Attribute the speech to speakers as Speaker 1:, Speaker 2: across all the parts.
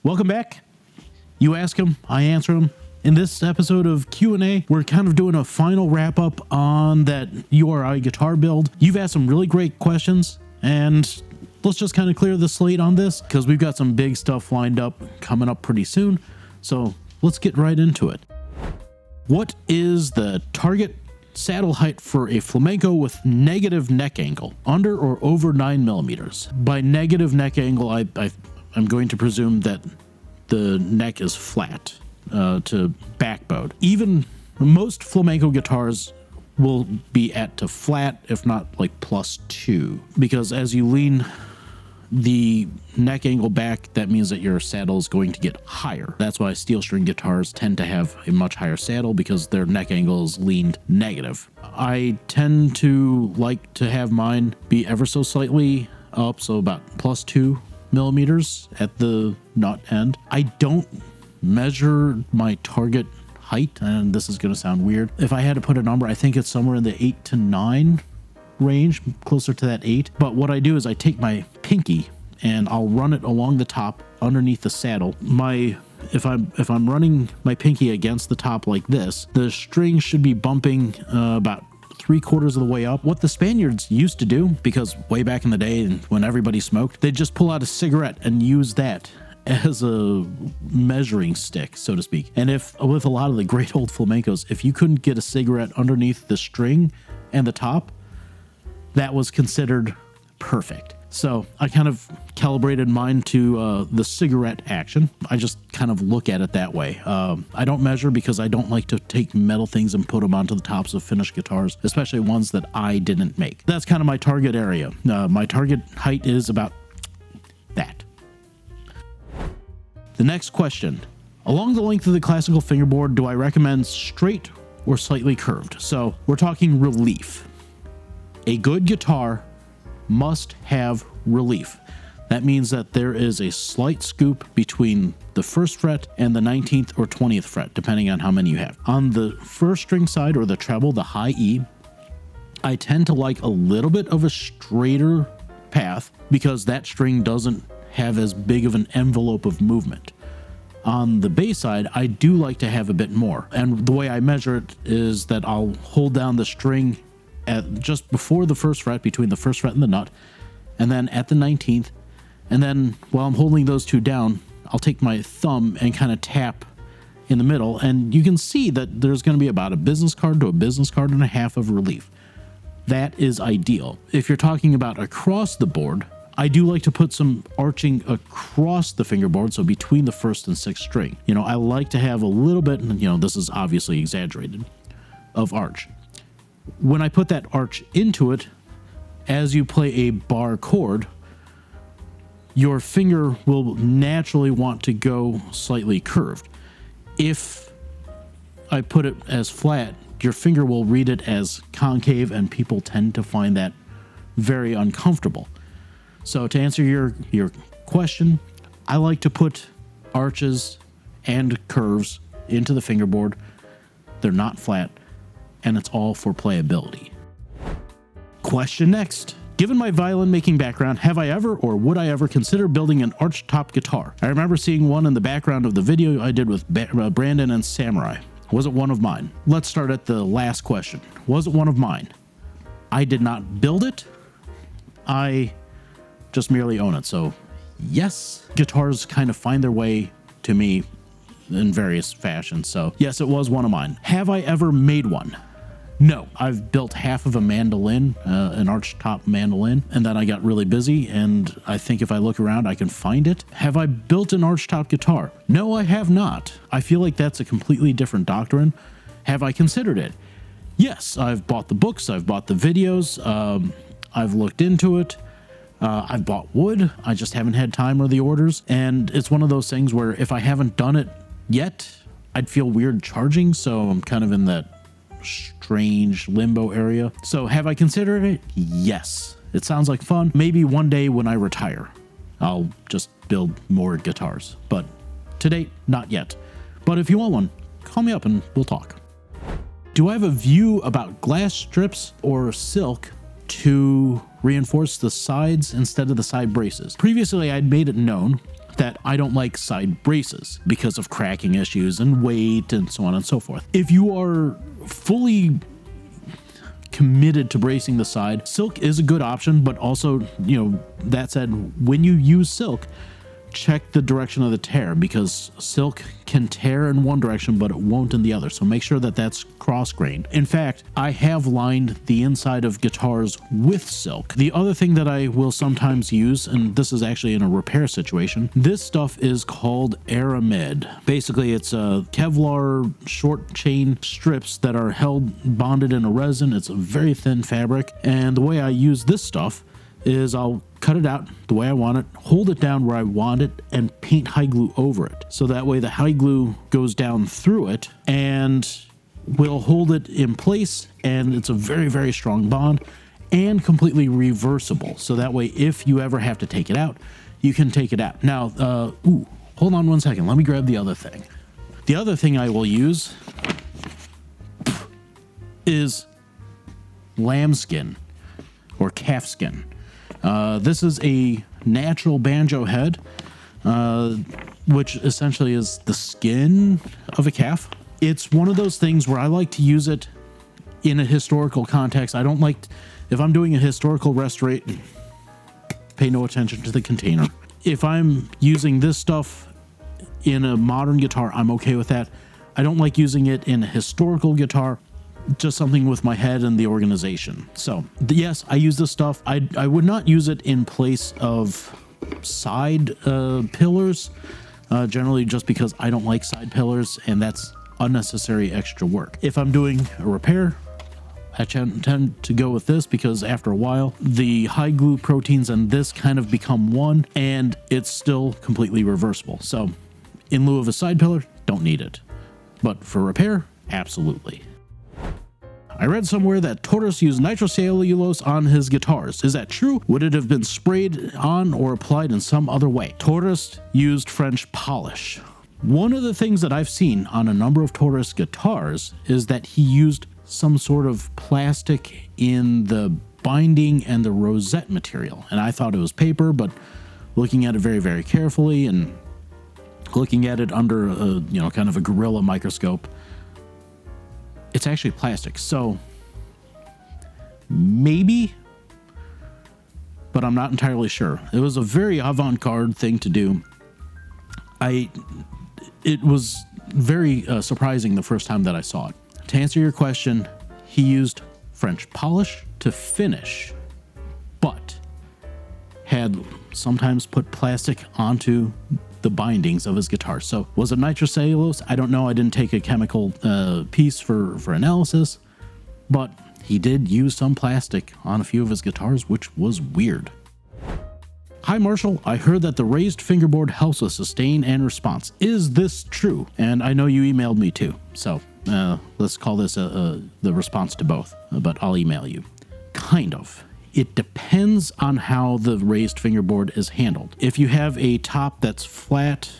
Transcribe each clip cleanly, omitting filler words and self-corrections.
Speaker 1: Welcome back. You ask them, I answer them. In this episode of Q&A, we're kind of doing a final wrap up on that URI guitar build. You've asked some really great questions, and let's just kind of clear the slate on this because we've got some big stuff lined up coming up pretty soon. So let's get right into it. What is the target saddle height for a flamenco with negative neck angle, under or over 9 millimeters? By negative neck angle, I'm going to presume that the neck is flat to backbowed. Even most flamenco guitars will be at to flat, if not like +2, because as you lean the neck angle back, that means that your saddle is going to get higher. That's why steel string guitars tend to have a much higher saddle, because their neck angle is leaned negative. I tend to like to have mine be ever so slightly up, so about +2 millimeters at the nut end. I don't measure my target height, and this is going to sound weird. If I had to put a number, I think it's somewhere in the 8 to 9 range, closer to that 8. But what I do is I take my pinky and I'll run it along the top underneath the saddle. If I'm running my pinky against the top like this, the string should be bumping about 3/4 of the way up. What the Spaniards used to do, because way back in the day when everybody smoked, they'd just pull out a cigarette and use that as a measuring stick, so to speak. And with a lot of the great old flamencos, if you couldn't get a cigarette underneath the string and the top, that was considered perfect. So I kind of calibrated mine to the cigarette action. I just kind of look at it that way. I don't measure because I don't like to take metal things and put them onto the tops of finished guitars, especially ones that I didn't make. That's kind of my target area. My target height is about that. The next question. Along the length of the classical fingerboard, do I recommend straight or slightly curved? So we're talking relief. A good guitar must have relief. That means that there is a slight scoop between the first fret and the 19th or 20th fret, depending on how many you have. On the first string side, or the treble, the high E, I tend to like a little bit of a straighter path because that string doesn't have as big of an envelope of movement. On the bass side, I do like to have a bit more. And the way I measure it is that I'll hold down the string at just before the first fret, between the first fret and the nut, and then at the 19th. And then while I'm holding those two down, I'll take my thumb and kind of tap in the middle. And you can see that there's going to be about a business card to a business card and a half of relief. That is ideal. If you're talking about across the board, I do like to put some arching across the fingerboard, so between the first and sixth string. I like to have a little bit, this is obviously exaggerated, of arch. When I put that arch into it, as you play a bar chord, your finger will naturally want to go slightly curved. If I put it as flat, your finger will read it as concave, and people tend to find that very uncomfortable. So to answer your question, I like to put arches and curves into the fingerboard. They're not flat, and it's all for playability. Question next. Given my violin making background, have I ever or would I ever consider building an arch top guitar? I remember seeing one in the background of the video I did with Brandon and Samurai. Was it one of mine? Let's start at the last question. Was it one of mine? I did not build it. I just merely own it. So yes, guitars kind of find their way to me in various fashions. So yes, it was one of mine. Have I ever made one? No. I've built half of a mandolin, an arch top mandolin, and then I got really busy, and I think if I look around, I can find it. Have I built an arch top guitar? No, I have not. I feel like that's a completely different doctrine. Have I considered it? Yes, I've bought the books, I've bought the videos, I've looked into it. I've bought wood. I just haven't had time or the orders. And it's one of those things where if I haven't done it yet, I'd feel weird charging. So I'm kind of in that strange limbo area. So have I considered it? Yes. It sounds like fun. Maybe one day when I retire, I'll just build more guitars. But to date, not yet. But if you want one, call me up and we'll talk. Do I have a view about glass strips or silk to reinforce the sides instead of the side braces? Previously, I'd made it known that I don't like side braces because of cracking issues and weight and so on and so forth. If you are fully committed to bracing the side, silk is a good option, but also, that said, when you use silk, check the direction of the tear, because silk can tear in one direction but it won't in the other, so make sure that that's cross-grained. In fact, I have lined the inside of guitars with silk. The other thing that I will sometimes use, and this is actually in a repair situation, this stuff is called aramid. Basically, it's a Kevlar short chain strips that are bonded in a resin. It's a very thin fabric, and the way I use this stuff is I'll cut it out the way I want it, hold it down where I want it, and paint high glue over it. So that way the high glue goes down through it and will hold it in place, and it's a very, very strong bond and completely reversible. So that way, if you ever have to take it out, you can take it out. Now, hold on one second. Let me grab the other thing. The other thing I will use is lambskin or calfskin. This is a natural banjo head, which essentially is the skin of a calf. It's one of those things where I like to use it in a historical context. I don't like, if I'm doing a historical restoration, pay no attention to the container. If I'm using this stuff in a modern guitar, I'm okay with that. I don't like using it in a historical guitar, just something with my head and the organization. So yes, I use this stuff. I would not use it in place of side pillars, generally just because I don't like side pillars, and that's unnecessary extra work. If I'm doing a repair, I tend to go with this, because after a while, the high glue proteins and this kind of become one, and it's still completely reversible. So in lieu of a side pillar, don't need it. But for repair, absolutely. I read somewhere that Tortoise used nitrocellulose on his guitars. Is that true? Would it have been sprayed on or applied in some other way? Tortoise used French polish. One of the things that I've seen on a number of Tortoise guitars is that he used some sort of plastic in the binding and the rosette material. And I thought it was paper, but looking at it very, very carefully and looking at it under a, kind of a gorilla microscope, it's actually plastic. So maybe, but I'm not entirely sure. It was a very avant-garde thing to do. It was very surprising the first time that I saw it. To answer your question, he used French polish to finish, but had sometimes put plastic onto the bindings of his guitar. So was it nitrocellulose? I don't know. I didn't take a chemical piece for analysis, but he did use some plastic on a few of his guitars, which was weird. Hi Marshall, I heard that the raised fingerboard helps with sustain and response. Is this true? And I know you emailed me too, so let's call this the response to both, but I'll email you. Kind of. It depends on how the raised fingerboard is handled. If you have a top that's flat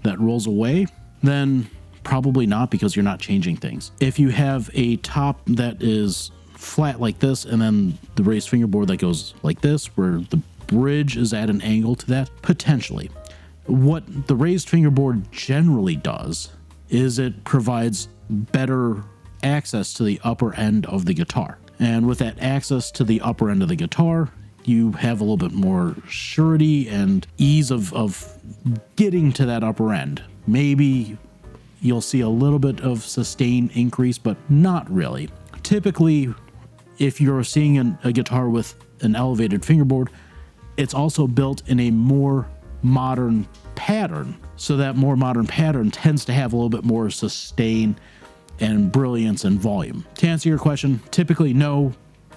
Speaker 1: that rolls away, then probably not, because you're not changing things. If you have a top that is flat like this and then the raised fingerboard that goes like this, where the bridge is at an angle to that, potentially. What the raised fingerboard generally does is it provides better access to the upper end of the guitar. And with that access to the upper end of the guitar, you have a little bit more surety and ease of getting to that upper end. Maybe you'll see a little bit of sustain increase, but not really. Typically, if you're seeing a guitar with an elevated fingerboard, it's also built in a more modern pattern. So that more modern pattern tends to have a little bit more sustain and brilliance and volume. To answer your question, typically no,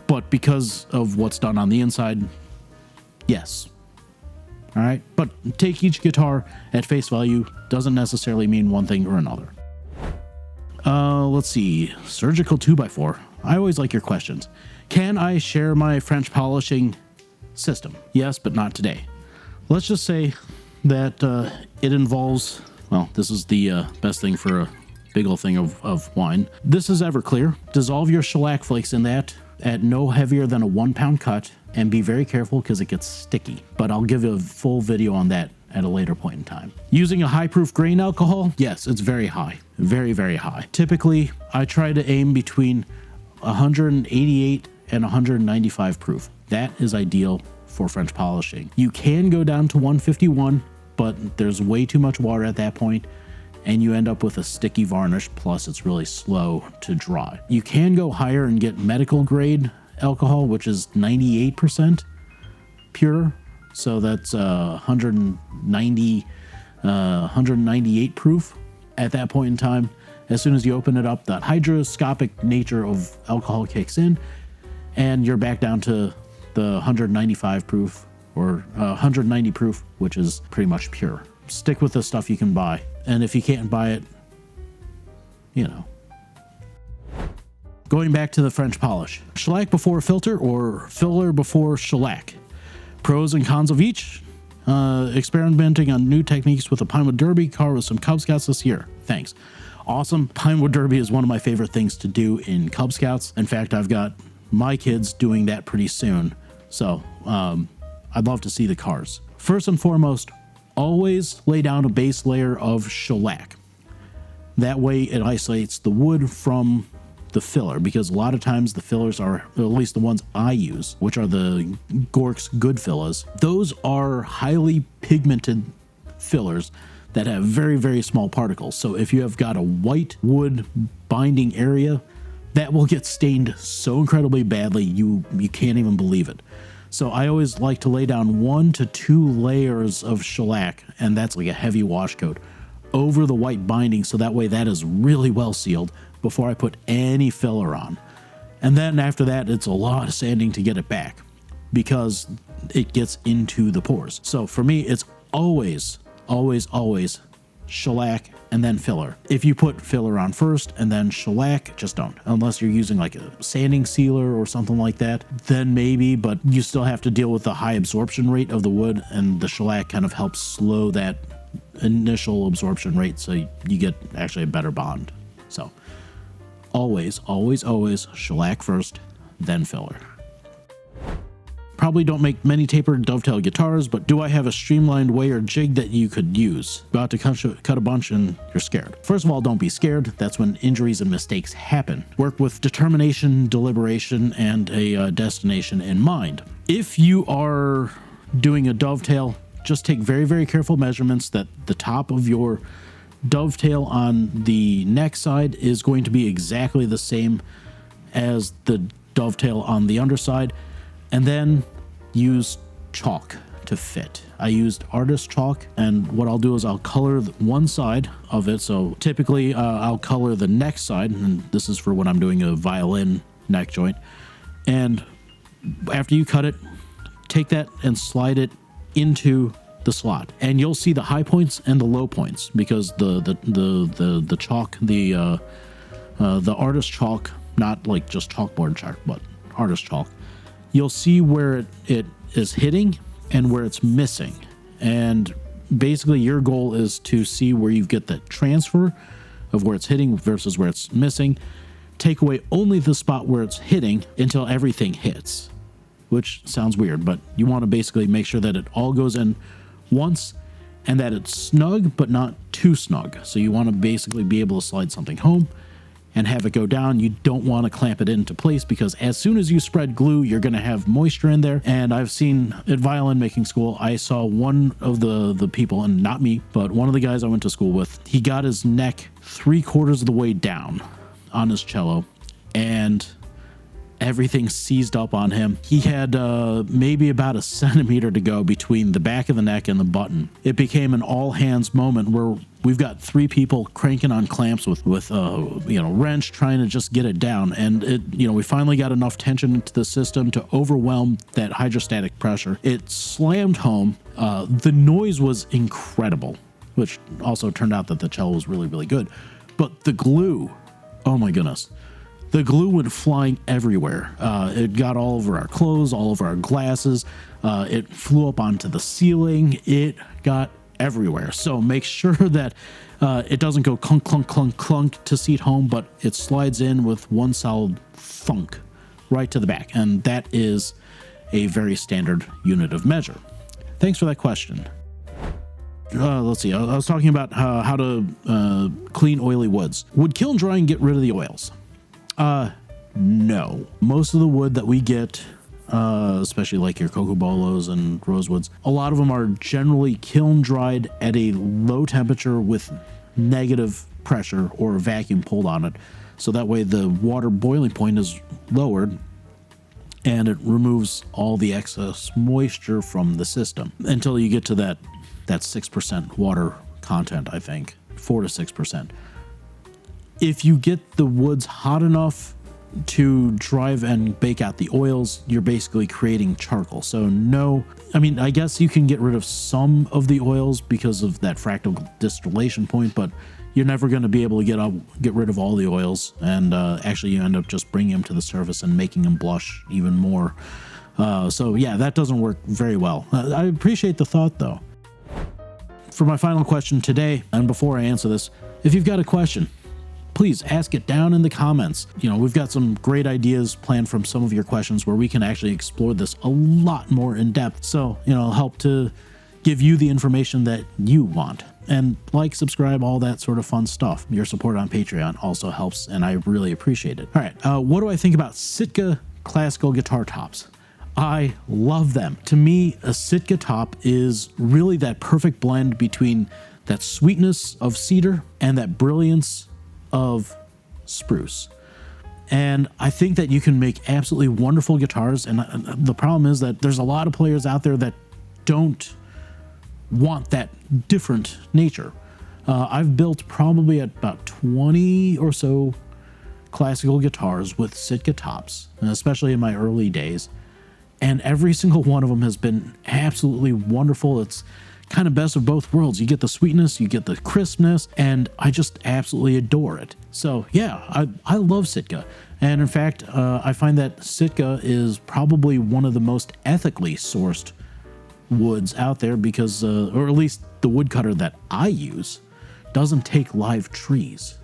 Speaker 1: but because of what's done on the inside, yes. All right, but take each guitar at face value. Doesn't necessarily mean one thing or another. Let's see, surgical 2x4. I always like your questions. Can I share my French polishing system? Yes, but not today. Let's just say that it involves, well, this is the best thing for a big old thing of wine. This is Everclear. Dissolve your shellac flakes in that at no heavier than a 1 pound cut, and be very careful because it gets sticky. But I'll give you a full video on that at a later point in time. Using a high proof grain alcohol, yes, it's very high, very, very high. Typically, I try to aim between 188 and 195 proof. That is ideal for French polishing. You can go down to 151, but there's way too much water at that point, and you end up with a sticky varnish, plus it's really slow to dry. You can go higher and get medical grade alcohol, which is 98% pure. So that's 198 proof at that point in time. As soon as you open it up, the hygroscopic nature of alcohol kicks in, and you're back down to the 195 proof or 190 proof, which is pretty much pure. Stick with the stuff you can buy. And if you can't buy it, you know. Going back to the French polish. Shellac before filter or filler before shellac. Pros and cons of each. Experimenting on new techniques with a Pinewood Derby car with some Cub Scouts this year. Thanks. Awesome. Pinewood Derby is one of my favorite things to do in Cub Scouts. In fact, I've got my kids doing that pretty soon. So I'd love to see the cars. First and foremost, always lay down a base layer of shellac. That way it isolates the wood from the filler, because a lot of times the fillers are, at least the ones I use, which are the Gork's Good Fillers, those are highly pigmented fillers that have very, very small particles. So if you have got a white wood binding area, that will get stained so incredibly badly you can't even believe it. So I always like to lay down 1 to 2 layers of shellac, and that's like a heavy wash coat, over the white binding, so that way that is really well sealed before I put any filler on. And then after that, it's a lot of sanding to get it back because it gets into the pores. So for me, it's always shellac and then filler. If you put filler on first and then shellac, just don't. Unless you're using like a sanding sealer or something like that, then maybe, but you still have to deal with the high absorption rate of the wood, and the shellac kind of helps slow that initial absorption rate so you get actually a better bond. So always shellac first, then filler. Probably don't make many tapered dovetail guitars, but do I have a streamlined way or jig that you could use? About to cut a bunch and you're scared. First of all, don't be scared. That's when injuries and mistakes happen. Work with determination, deliberation, and a destination in mind. If you are doing a dovetail, just take very, very careful measurements that the top of your dovetail on the neck side is going to be exactly the same as the dovetail on the underside, and then use chalk to fit. I used artist chalk, and what I'll do is I'll color one side of it. So typically I'll color the neck side, and this is for when I'm doing a violin neck joint. And after you cut it, take that and slide it into the slot, and you'll see the high points and the low points, because the chalk, the artist chalk, not like just chalkboard chalk, but artist chalk, you'll see where it is hitting and where it's missing. And basically your goal is to see where you get the transfer of where it's hitting versus where it's missing. Take away only the spot where it's hitting until everything hits, which sounds weird, but you want to basically make sure that it all goes in once and that it's snug, but not too snug. So you want to basically be able to slide something home and have it go down. You don't want to clamp it into place, because as soon as you spread glue, you're going to have moisture in there. And I've seen at violin making school, I saw one of the people, and not me, but one of the guys I went to school with, he got his neck 3/4 of the way down on his cello, and everything seized up on him. He had maybe about a centimeter to go between the back of the neck and the button. It became an all hands moment where we've got 3 people cranking on clamps with wrench, trying to just get it down. And we finally got enough tension into the system to overwhelm that hydrostatic pressure. It slammed home. The noise was incredible, which also turned out that the cello was really, really good. But the glue, oh my goodness. The glue went flying everywhere. It got all over our clothes, all over our glasses. It flew up onto the ceiling. It got everywhere. So make sure that it doesn't go clunk, clunk, clunk, clunk to seat home, but it slides in with one solid thunk right to the back. And that is a very standard unit of measure. Thanks for that question. let's see. I was talking about how to clean oily woods. Would kiln drying get rid of the oils? No. Most of the wood that we get, especially like your cocobolos and rosewoods, a lot of them are generally kiln dried at a low temperature with negative pressure or vacuum pulled on it. So that way the water boiling point is lowered and it removes all the excess moisture from the system until you get to that 6% water content, I think, 4 to 6%. If you get the woods hot enough to drive and bake out the oils, you're basically creating charcoal. So no, I mean, I guess you can get rid of some of the oils because of that fractal distillation point, but you're never going to be able to get rid of all the oils. And actually you end up just bringing them to the surface and making them blush even more. So yeah, that doesn't work very well. I appreciate the thought though. For my final question today, and before I answer this, if you've got a question, please ask it down in the comments. You know, we've got some great ideas planned from some of your questions where we can actually explore this a lot more in depth. So, you know, help to give you the information that you want. And like, subscribe, all that sort of fun stuff. Your support on Patreon also helps, and I really appreciate it. All right, what do I think about Sitka classical guitar tops? I love them. To me, a Sitka top is really that perfect blend between that sweetness of cedar and that brilliance of spruce. And I think that you can make absolutely wonderful guitars. And the problem is that there's a lot of players out there that don't want that different nature. I've built probably about 20 or so classical guitars with Sitka tops, especially in my early days. And every single one of them has been absolutely wonderful. It's kind of best of both worlds. You get the sweetness, you get the crispness, and I just absolutely adore it. So yeah, I love Sitka. And in fact, I find that Sitka is probably one of the most ethically sourced woods out there because, or at least the woodcutter that I use, doesn't take live trees.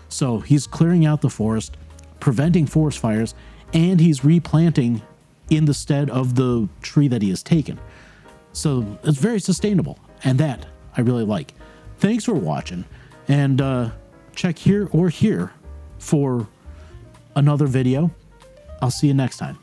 Speaker 1: So he's clearing out the forest, preventing forest fires, and he's replanting in the stead of the tree that he has taken. So it's very sustainable, and that I really like. Thanks for watching, and check here or here for another video. I'll see you next time.